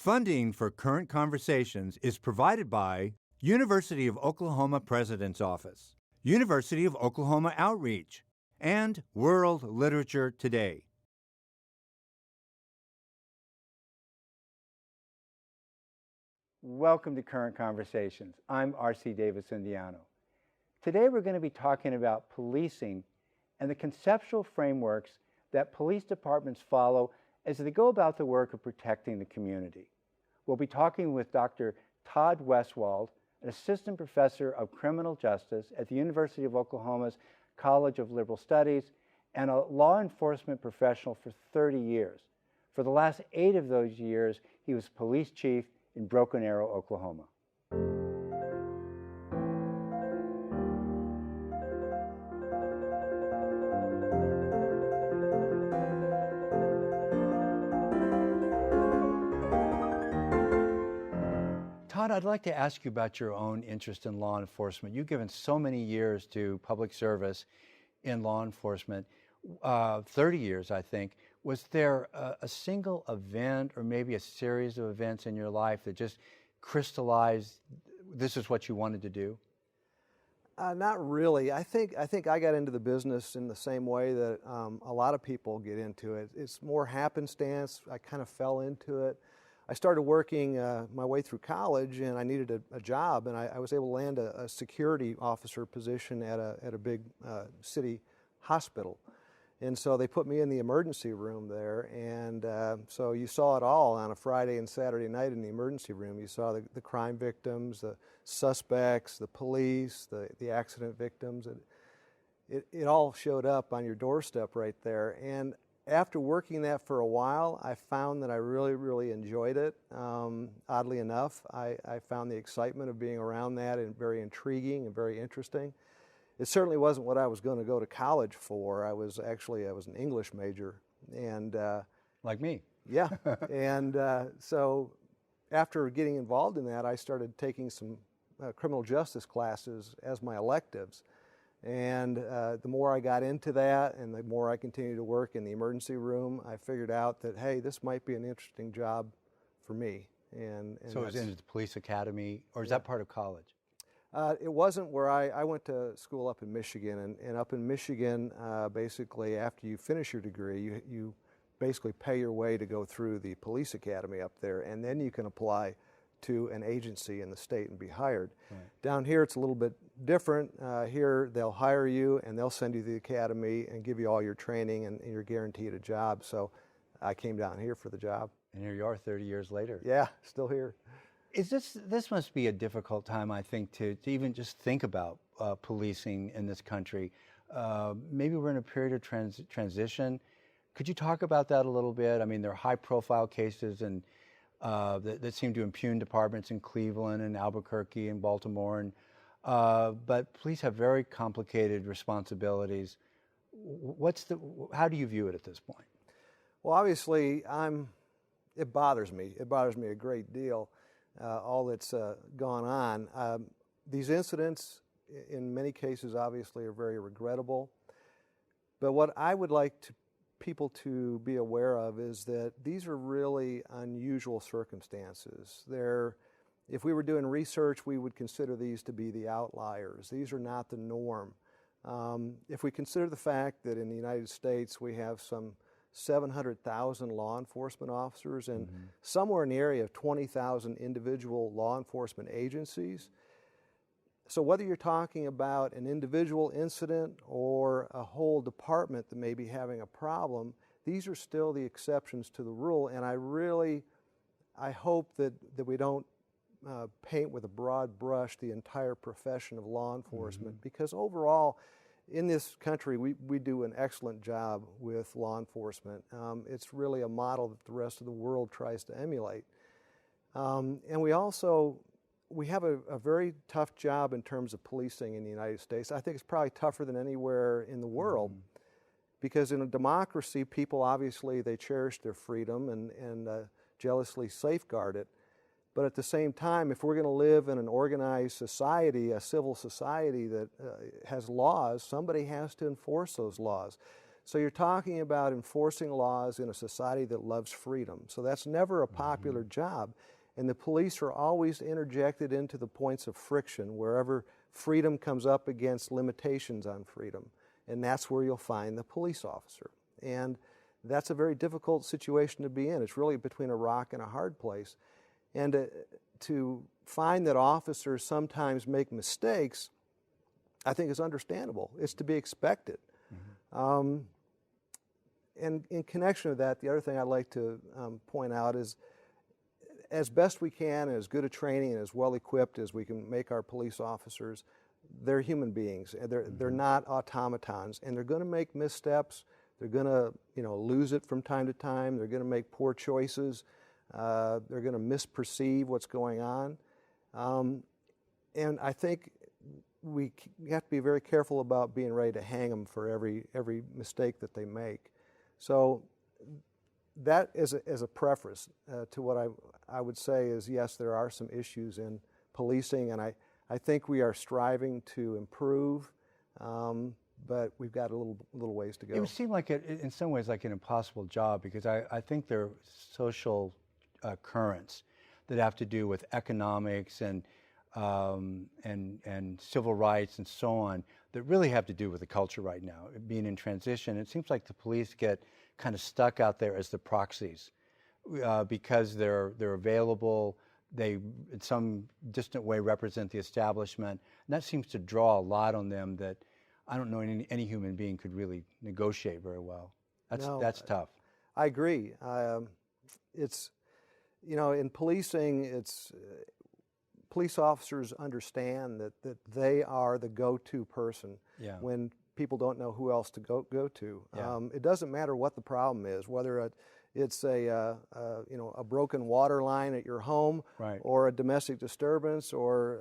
Funding for Current Conversations is provided by University of Oklahoma President's Office, University of Oklahoma Outreach, and World Literature Today. Welcome to Current Conversations. I'm R.C. Davis-Indiano. Today we're going to be talking about policing and the conceptual frameworks that police departments follow as they go about the work of protecting the community. We'll be talking with Dr. Todd Wuestewald, an assistant professor of criminal justice at the University of Oklahoma's College of Liberal Studies and a law enforcement professional for 30 years. For the last 8 of those years, he was police chief in Broken Arrow, Oklahoma. Todd, I'd like to ask you about your own interest in law enforcement. You've given so many years to public service in law enforcement, 30 years, I think. Was there a single event or maybe a series of events in your life that just crystallized this is what you wanted to do? Not really. I think I got into the business in the same way that a lot of people get into it. It's more happenstance. I kind of fell into it. I started working my way through college, and I needed a job, and I was able to land a security officer position at a big city hospital. And so they put me in the emergency room there, and so you saw it all on a Friday and Saturday night in the emergency room. You saw the crime victims, the suspects, the police, the accident victims. It all showed up on your doorstep right there. And after working that for a while, I found that I really, really enjoyed it. Oddly enough, I found the excitement of being around that and very intriguing and very interesting. It certainly wasn't what I was going to go to college for. I was an English major, and like me. Yeah, and so after getting involved in that, I started taking some criminal justice classes as my electives. And the more I got into that and the more I continued to work in the emergency room, I figured out that, hey, this might be an interesting job for me. And so it was in the police academy, or is that part of college? It wasn't. Where I went to school up in Michigan, and up in Michigan, basically after you finish your degree, you basically pay your way to go through the police academy up there, and then you can apply to an agency in the state and be hired. Right. Down here it's a little bit different. Here they'll hire you and they'll send you to the academy and give you all your training, and you're guaranteed a job. So I came down here for the job. And here you are 30 years later. Yeah, still here. This must be a difficult time, I think, to even just think about policing in this country. Maybe we're in a period of transition. Could you talk about that a little bit? I mean, there are high-profile cases and that seem to impugn departments in Cleveland and Albuquerque and Baltimore, and but police have very complicated responsibilities. How do you view it at this point? Well, obviously, it bothers me. It bothers me a great deal, all that's gone on. These incidents, in many cases, obviously, are very regrettable. But what I would like people to be aware of is that these are really unusual circumstances. If we were doing research, we would consider these to be the outliers. These are not the norm. If we consider the fact that in the United States we have some 700,000 law enforcement officers and somewhere in the area of 20,000 individual law enforcement agencies, so whether you're talking about an individual incident or a whole department that may be having a problem, these are still the exceptions to the rule. And I hope that we don't paint with a broad brush the entire profession of law enforcement, because overall, in this country, we do an excellent job with law enforcement. It's really a model that the rest of the world tries to emulate. And we have a very tough job in terms of policing in the United States. I think it's probably tougher than anywhere in the world, because in a democracy, people obviously, they cherish their freedom and jealously safeguard it. But at the same time, if we're going to live in an organized society, a civil society that has laws, somebody has to enforce those laws. So you're talking about enforcing laws in a society that loves freedom. So that's never a popular job. And the police are always interjected into the points of friction wherever freedom comes up against limitations on freedom. And that's where you'll find the police officer. And that's a very difficult situation to be in. It's really between a rock and a hard place. And to find that officers sometimes make mistakes, I think is understandable. It's to be expected. And in connection with that, the other thing I'd like to point out is, as best we can, and as good a training and as well equipped as we can make our police officers, they're human beings. They're not automatons, and they're going to make missteps. They're going to, lose it from time to time. They're going to make poor choices. They're going to misperceive what's going on. And I think we have to be very careful about being ready to hang them for every mistake that they make. So that is a preface to what I would say is, yes, there are some issues in policing, and I think we are striving to improve, but we've got a little ways to go. It would seem like, in some ways, like an impossible job, because I think there are social currents that have to do with economics and civil rights and so on that really have to do with the culture right now, being in transition. It seems like the police get kind of stuck out there as the proxies because they're available. They, in some distant way, represent the establishment, and that seems to draw a lot on them that I don't know any human being could really negotiate very well. That's tough. I agree. It's, in policing, police officers understand that they are the go-to person when people don't know who else to go to. It doesn't matter what the problem is, whether it's a broken water line at your home, or a domestic disturbance, or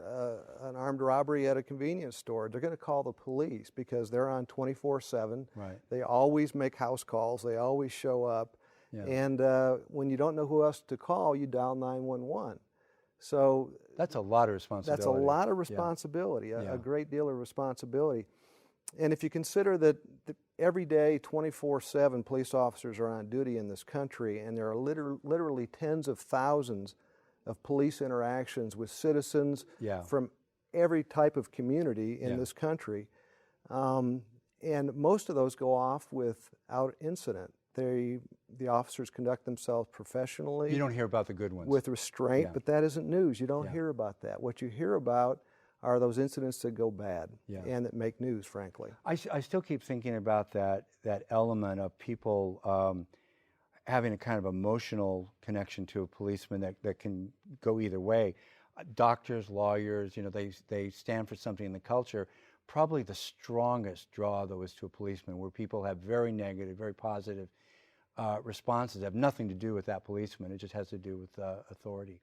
an armed robbery at a convenience store. They're going to call the police because they're on 24/7. They always make house calls. They always show up. And when you don't know who else to call, you dial 911. So that's a lot of responsibility. That's a lot of responsibility, a great deal of responsibility. And if you consider that every day, 24/7, police officers are on duty in this country, and there are literally tens of thousands of police interactions with citizens from every type of community in this country, and most of those go off without incident. The officers conduct themselves professionally. You don't hear about the good ones. With restraint, but that isn't news. You don't hear about that. What you hear about are those incidents that go bad and that make news, frankly. I still keep thinking about that element of people having a kind of emotional connection to a policeman that can go either way. Doctors, lawyers, they stand for something in the culture. Probably the strongest draw, though, is to a policeman, where people have very negative, very positive responses. Have nothing to do with that policeman. It just has to do with authority.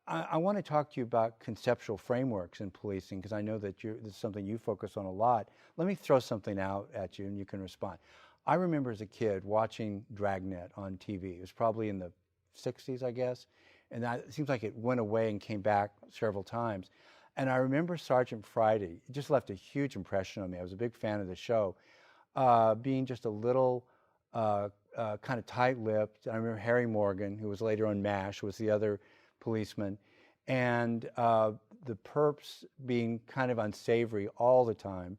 I want to talk to you about conceptual frameworks in policing, because I know that this is something you focus on a lot. Let me throw something out at you, and you can respond. I remember as a kid watching Dragnet on TV. It was probably in the 60s, I guess, and it seems like it went away and came back several times. And I remember Sergeant Friday. It just left a huge impression on me. I was a big fan of the show, being just a little kind of tight-lipped. I remember Harry Morgan, who was later on MASH, was the other policeman, and the perps being kind of unsavory all the time.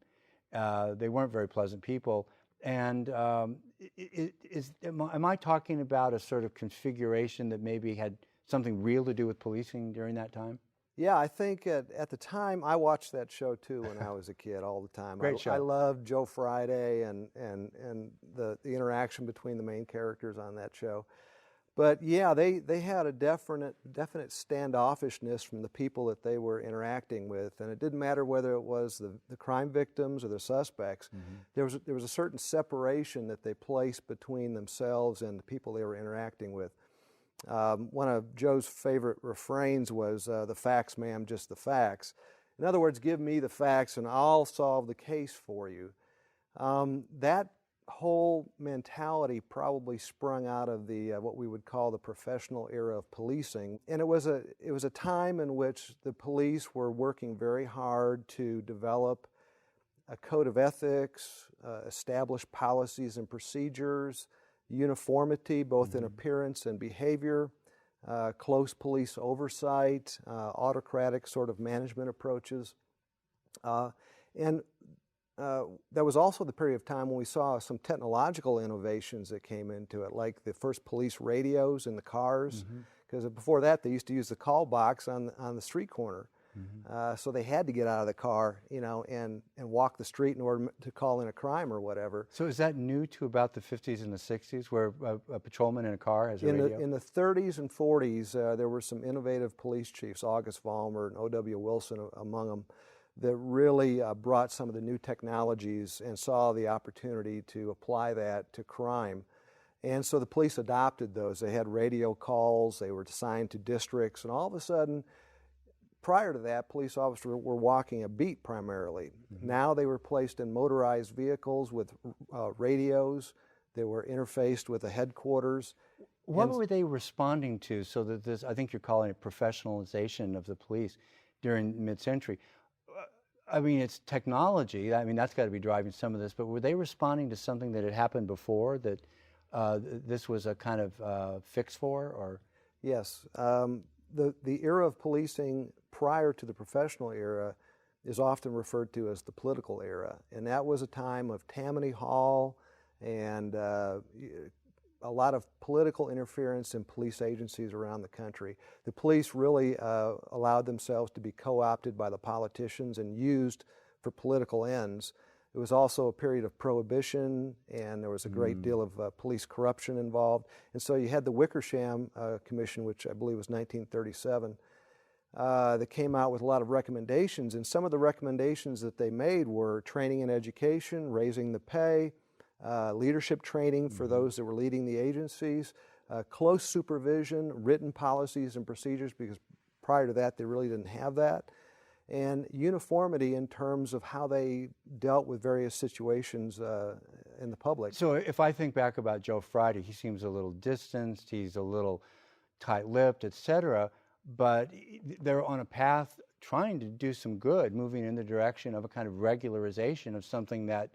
They weren't very pleasant people. And am I talking about a sort of configuration that maybe had something real to do with policing during that time? Yeah, I think at the time, I watched that show too when I was a kid all the time. Great show. I loved Joe Friday and the interaction between the main characters on that show. But yeah, they had a definite standoffishness from the people that they were interacting with, and it didn't matter whether it was the crime victims or the suspects. Mm-hmm. There was a certain separation that they placed between themselves and the people they were interacting with. One of Joe's favorite refrains was, "The facts, ma'am, just the facts." In other words, give me the facts and I'll solve the case for you. That whole mentality probably sprung out of the what we would call the professional era of policing, and it was a time in which the police were working very hard to develop a code of ethics, established policies and procedures, uniformity both in appearance and behavior, close police oversight, autocratic sort of management approaches. And there was also the period of time when we saw some technological innovations that came into it, like the first police radios in the cars, because before that they used to use the call box on the street corner. So they had to get out of the car, and walk the street in order to call in a crime or whatever. So is that new to about the 50s and the 60s, where a patrolman in a car has a radio? In the 30s and 40s, there were some innovative police chiefs, August Vollmer and O.W. Wilson among them, that really brought some of the new technologies and saw the opportunity to apply that to crime. And so the police adopted those. They had radio calls, they were assigned to districts, and all of a sudden, prior to that, police officers were walking a beat primarily. Now they were placed in motorized vehicles with radios. They were interfaced with the headquarters. What were they responding to, so that this, I think you're calling it professionalization of the police during mid-century? I mean, it's technology. I mean, that's got to be driving some of this, but were they responding to something that had happened before that this was a kind of fix for, or? Yes. The era of policing prior to the professional era is often referred to as the political era, and that was a time of Tammany Hall and a lot of political interference in police agencies around the country. The police really allowed themselves to be co-opted by the politicians and used for political ends. It was also a period of prohibition, and there was a great deal of police corruption involved. And so you had the Wickersham Commission, which I believe was 1937, that came out with a lot of recommendations. And some of the recommendations that they made were training and education, raising the pay, leadership training for those that were leading the agencies, close supervision, written policies and procedures, because prior to that they really didn't have that, and uniformity in terms of how they dealt with various situations in the public. So if I think back about Joe Friday, he seems a little distanced, he's a little tight-lipped, etc., but they're on a path trying to do some good, moving in the direction of a kind of regularization of something that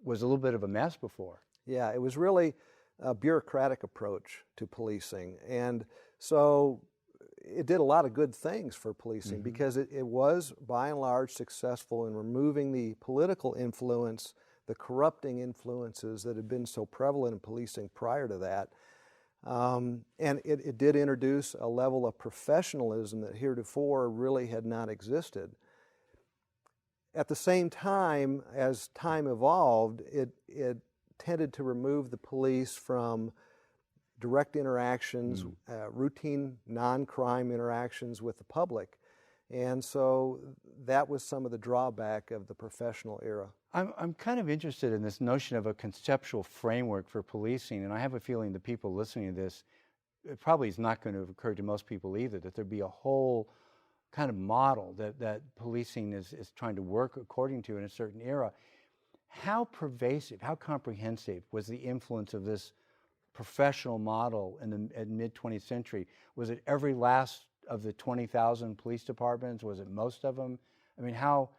was a little bit of a mess before. Yeah, it was really a bureaucratic approach to policing, and so it did a lot of good things for policing because it was, by and large, successful in removing the political influence, the corrupting influences that had been so prevalent in policing prior to that. And it did introduce a level of professionalism that heretofore really had not existed. At the same time, as time evolved, it tended to remove the police from direct interactions, routine non-crime interactions with the public. And so that was some of the drawback of the professional era. I'm kind of interested in this notion of a conceptual framework for policing, and I have a feeling the people listening to this, it probably is not going to have occurred to most people either, that there'd be a whole kind of model that policing is trying to work according to in a certain era. How pervasive, how comprehensive was the influence of this professional model in the mid-20th century? Was it every last of the 20,000 police departments? Was it most of them? I mean, how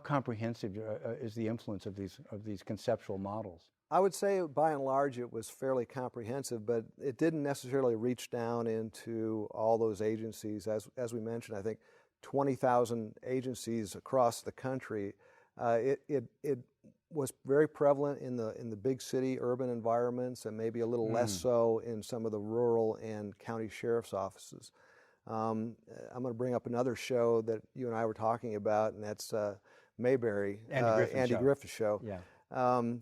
comprehensive is the influence of these conceptual models? I would say, by and large, it was fairly comprehensive, but it didn't necessarily reach down into all those agencies. As we mentioned, I think 20,000 agencies across the country. It was very prevalent in the big city urban environments, and maybe a little less so in some of the rural and county sheriff's offices. I'm going to bring up another show that you and I were talking about, and that's Mayberry, Andy Griffith Show. Yeah.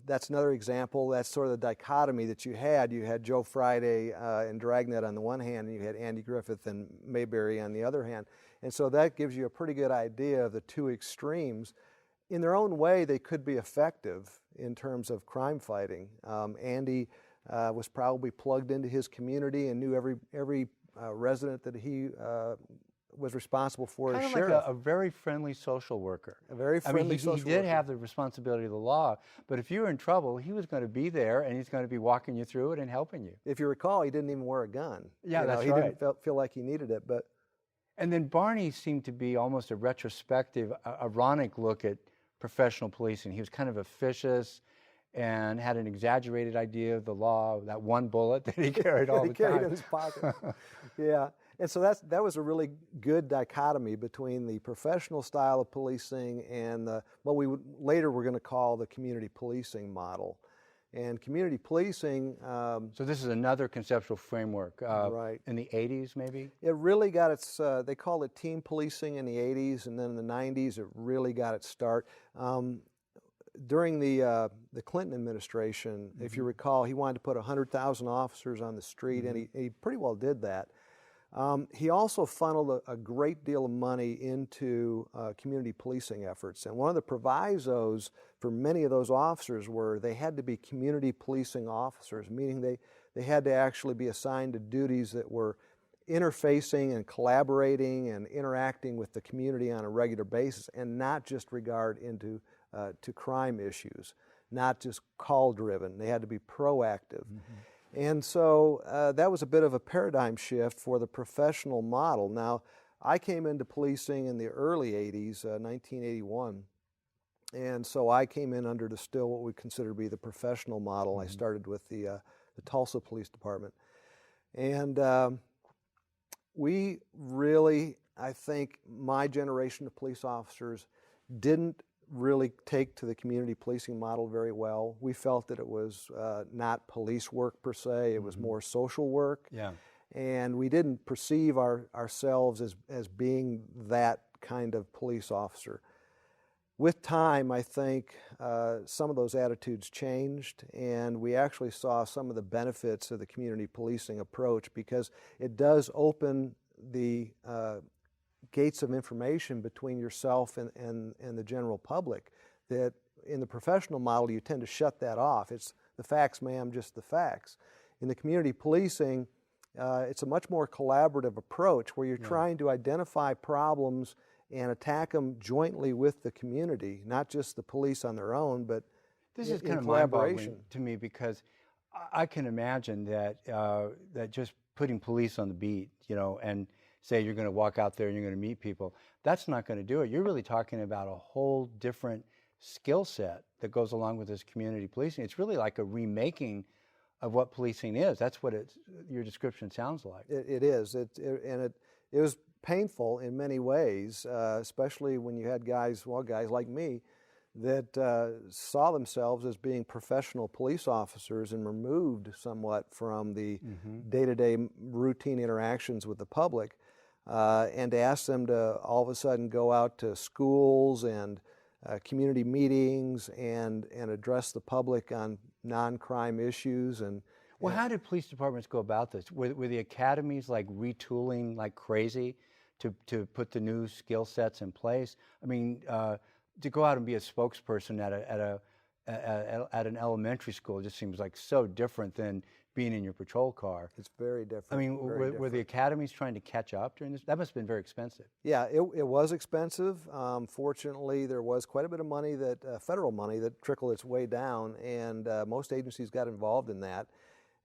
That's another example. That's sort of the dichotomy that you had. You had Joe Friday and Dragnet on the one hand, and you had Andy Griffith and Mayberry on the other hand. And so that gives you a pretty good idea of the two extremes. In their own way, they could be effective in terms of crime fighting. Andy was probably plugged into his community and knew every resident that he was responsible for as sheriff. Kind of like a very friendly social worker. A very friendly social worker. He did have the responsibility of the law, but if you were in trouble, he was going to be there, and he's going to be walking you through it and helping you. If you recall, he didn't even wear a gun. Yeah, that's right. He didn't feel like he needed it, but. And then Barney seemed to be almost a retrospective, ironic look at professional policing. He was kind of officious and had an exaggerated idea of the law, that one bullet that he carried all the time. He carried in his pocket. Yeah. And so that was a really good dichotomy between the professional style of policing and what we would later we're going to call the community policing model. And community policing... so this is another conceptual framework. Right. In the 80s, maybe? It really got its... they called it team policing in the 80s, and then in the 90s it really got its start. During the Clinton administration, if you recall, he wanted to put 100,000 officers on the street, and he pretty well did that. He also funneled a great deal of money into community policing efforts. And one of the provisos for many of those officers were they had to be community policing officers, meaning they had to actually be assigned to duties that were interfacing and collaborating and interacting with the community on a regular basis, and not just regard into to crime issues, not just call-driven. They had to be proactive. And so that was a bit of a paradigm shift for the professional model. Now, I came into policing in the early 80s, 1981, and so I came in under still what we consider to be the professional model. I started with the Tulsa Police Department. And we really, I think my generation of police officers didn't really take to the community policing model very well. We felt that it was not police work per se, it was more social work. Yeah. And we didn't perceive ourselves as being that kind of police officer. With time, I think some of those attitudes changed, and we actually saw some of the benefits of the community policing approach, because it does open the gates of information between yourself and the general public, that in the professional model you tend to shut that off. It's the facts, ma'am, just the facts. In the community policing, it's a much more collaborative approach where you're trying to identify problems and attack them jointly with the community, not just the police on their own, but this is in kind of mind-boggling to me, because I can imagine that that just putting police on the beat, and say you're going to walk out there and you're going to meet people, that's not going to do it. You're really talking about a whole different skill set that goes along with this community policing. It's really like a remaking of what policing is. That's what your description sounds like. It is. It was painful in many ways, especially when you had guys like me that saw themselves as being professional police officers and removed somewhat from the day-to-day routine interactions with the public. And to ask them to all of a sudden go out to schools and community meetings and address the public on non-crime issues. Well, how did police departments go about this? Were the academies like retooling like crazy to put the new skill sets in place? I mean, to go out and be a spokesperson at an elementary school just seems like so different than being in your patrol car. It's very different. I mean, were the academies trying to catch up during this? That must have been very expensive. Yeah, it was expensive. Fortunately, there was quite a bit of money, federal money, that trickled its way down, and most agencies got involved in that.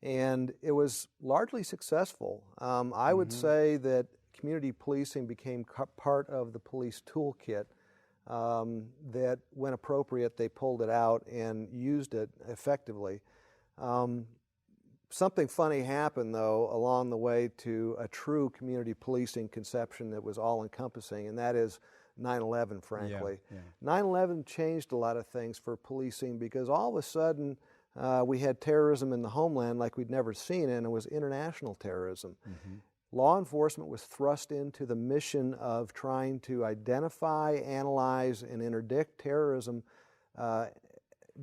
And it was largely successful. I would say that community policing became part of the police toolkit, that when appropriate, they pulled it out and used it effectively. Something funny happened, though, along the way to a true community policing conception that was all-encompassing, and that is 9/11, frankly. Yeah. 9/11 changed a lot of things for policing, because all of a sudden we had terrorism in the homeland like we'd never seen it, and it was international terrorism. Law enforcement was thrust into the mission of trying to identify, analyze, and interdict terrorism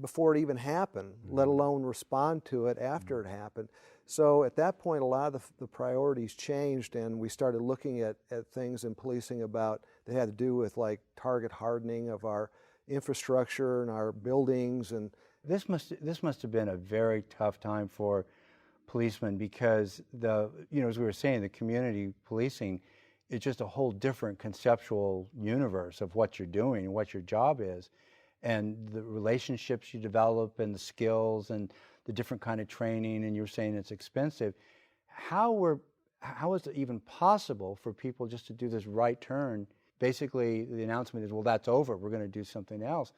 before it even happened, let alone respond to it after it happened. So at that point, a lot of the priorities changed, and we started looking at things in policing that had to do with like target hardening of our infrastructure and our buildings. And this must have been a very tough time for policemen, because as we were saying, the community policing is just a whole different conceptual universe of what you're doing and what your job is, and the relationships you develop and the skills and the different kind of training. And you were saying it's expensive. How is it even possible for people just to do this right turn? Basically, the announcement is, well, that's over, we're going to do something else.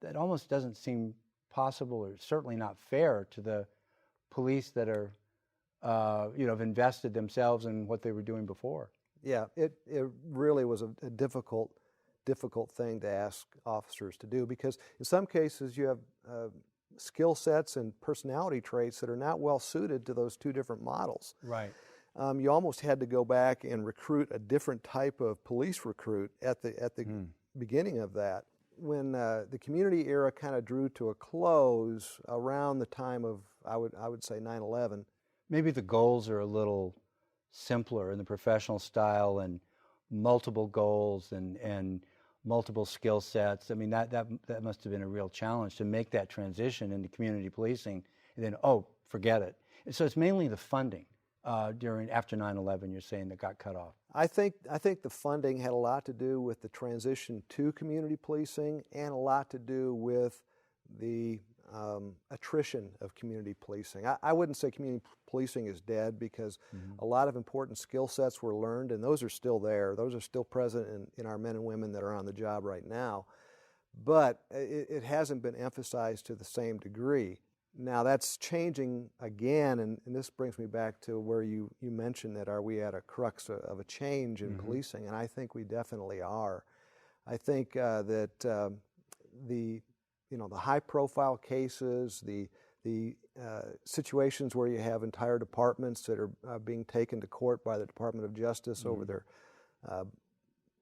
that almost doesn't seem possible, or certainly not fair to the police that are, have invested themselves in what they were doing before. Yeah, it really was a difficult thing to ask officers to do, because in some cases you have skill sets and personality traits that are not well suited to those two different models. Right. You almost had to go back and recruit a different type of police recruit at the beginning of that. When the community era kind of drew to a close around the time of, I would say, 9/11. Maybe the goals are a little simpler in the professional style, and multiple goals and multiple skill sets. I mean, that must have been a real challenge to make that transition into community policing, and then, forget it. And so it's mainly the funding after 9/11, you're saying, that got cut off. I think the funding had a lot to do with the transition to community policing, and a lot to do with the attrition of community policing. I wouldn't say community policing is dead, because a lot of important skill sets were learned, and those are still there. Those are still present in our men and women that are on the job right now. But it hasn't been emphasized to the same degree. Now that's changing again, and this brings me back to where you mentioned that, are we at a crux of a change in policing? And I think we definitely are. I think that the high-profile cases, the situations where you have entire departments that are being taken to court by the Department of Justice over their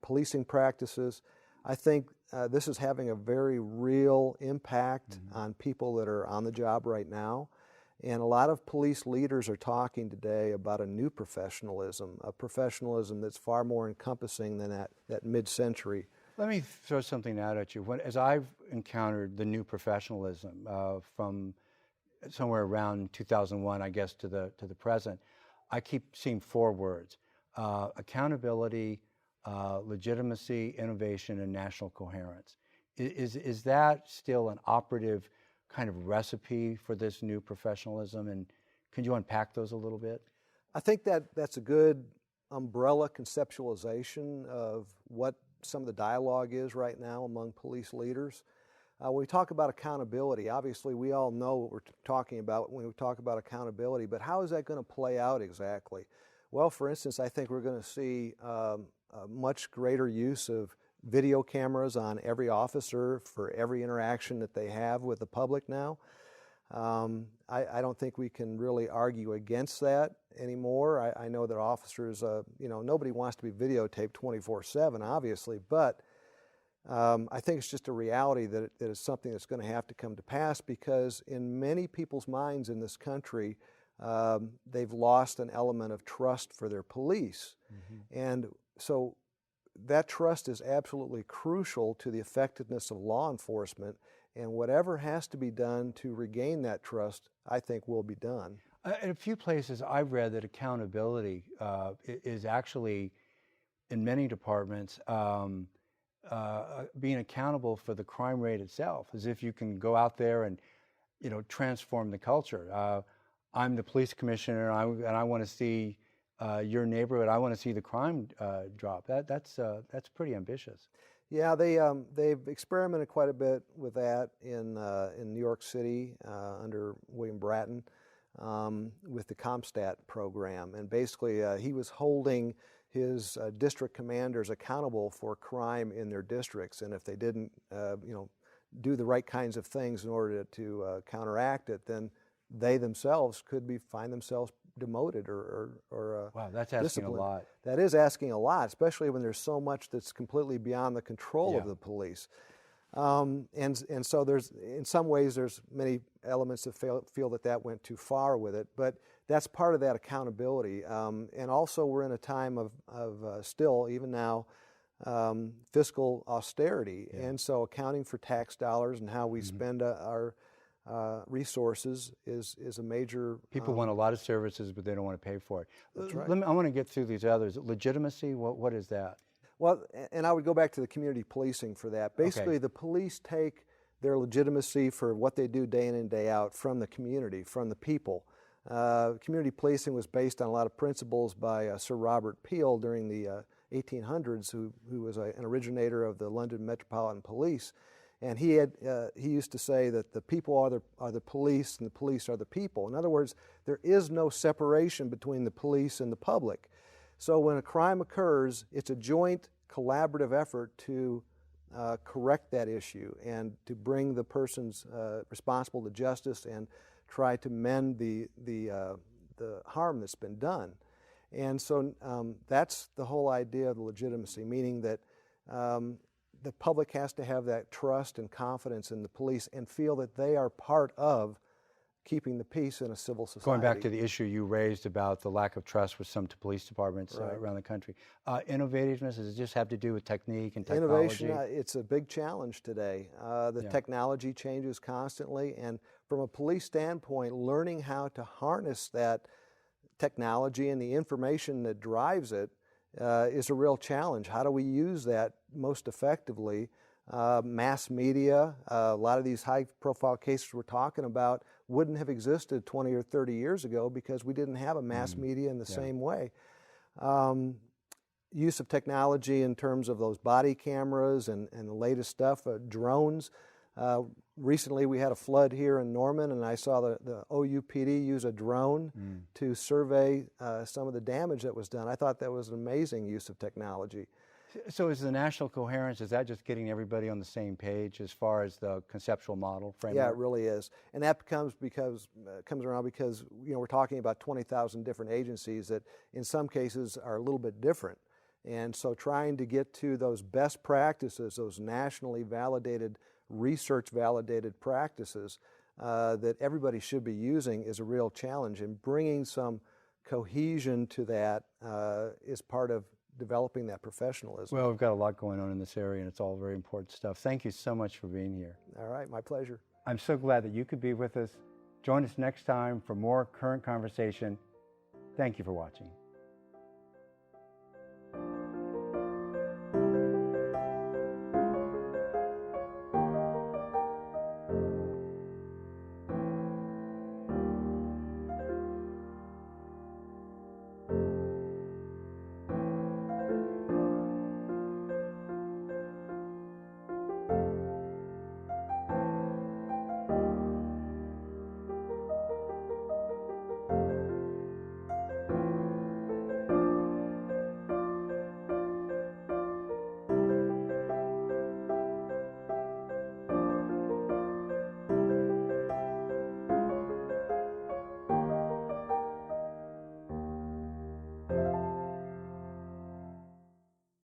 policing practices, I think this is having a very real impact on people that are on the job right now. And a lot of police leaders are talking today about a new professionalism, a professionalism that's far more encompassing than that mid-century. Let me throw something out at you. As I've encountered the new professionalism from somewhere around 2001, I guess, to the present, I keep seeing four words: accountability, legitimacy, innovation, and national coherence. Is that still an operative kind of recipe for this new professionalism? And can you unpack those a little bit? I think that's a good umbrella conceptualization of what some of the dialogue is right now among police leaders. When we talk about accountability, obviously we all know what we're talking about when we talk about accountability, but how is that going to play out exactly? Well, for instance, I think we're going to see a much greater use of video cameras on every officer for every interaction that they have with the public now. I don't think we can really argue against that anymore. I know that officers, nobody wants to be videotaped 24/7, obviously, but I think it's just a reality that it is something that's going to have to come to pass, because in many people's minds in this country, they've lost an element of trust for their police. And so that trust is absolutely crucial to the effectiveness of law enforcement, and whatever has to be done to regain that trust, I think, will be done. In a few places, I've read that accountability is actually, in many departments, being accountable for the crime rate itself, as if you can go out there and, transform the culture. I'm the police commissioner, and I want to see your neighborhood. I want to see the crime drop. That's pretty ambitious. Yeah, they've experimented quite a bit with that in New York City under William Bratton with the CompStat program, and basically he was holding his district commanders accountable for crime in their districts, and if they didn't, do the right kinds of things in order to counteract it, then they themselves could find themselves demoted or wow, that's asking disciplined. a lot. That is asking a lot, especially when there's so much that's completely beyond the control of the police. And so there's, in some ways, there's many elements that feel that went too far with it, but that's part of that accountability. And also we're in a time of still, even now, fiscal austerity. And so accounting for tax dollars and how we spend our resources is a major... People want a lot of services, but they don't want to pay for it. That's right. I want to get through these others. Legitimacy, what is that? Well, and I would go back to the community policing for that. Basically, the police take their legitimacy for what they do day in and day out from the community, from the people. Community policing was based on a lot of principles by Sir Robert Peel during the 1800s, who was an originator of the London Metropolitan Police. And he used to say that the people are the police and the police are the people. In other words, there is no separation between the police and the public. So when a crime occurs, it's a joint collaborative effort to correct that issue and to bring the persons responsible to justice and try to mend the harm that's been done. And so that's the whole idea of the legitimacy, meaning that the public has to have that trust and confidence in the police and feel that they are part of keeping the peace in a civil society. Going back to the issue you raised about the lack of trust with some police departments around the country. Innovativeness, does it just have to do with technique and technology? Innovation, it's a big challenge today. The technology changes constantly, and from a police standpoint, learning how to harness that technology and the information that drives it is a real challenge. How do we use that most effectively? Mass media, a lot of these high-profile cases we're talking about wouldn't have existed 20 or 30 years ago because we didn't have a mass media in the same way. Use of technology in terms of those body cameras and the latest stuff, drones. Recently we had a flood here in Norman, and I saw the OUPD use a drone to survey some of the damage that was done. I thought that was an amazing use of technology. So is the national coherence, is that just getting everybody on the same page as far as the conceptual model framework? Yeah, it really is. And that comes around because we're talking about 20,000 different agencies that in some cases are a little bit different. And so trying to get to those best practices, those nationally validated, research-validated practices that everybody should be using is a real challenge. And bringing some cohesion to that is part of developing that professionalism. Well, we've got a lot going on in this area, and it's all very important stuff. Thank you so much for being here. All right, my pleasure. I'm so glad that you could be with us. Join us next time for more current conversation. Thank you for watching.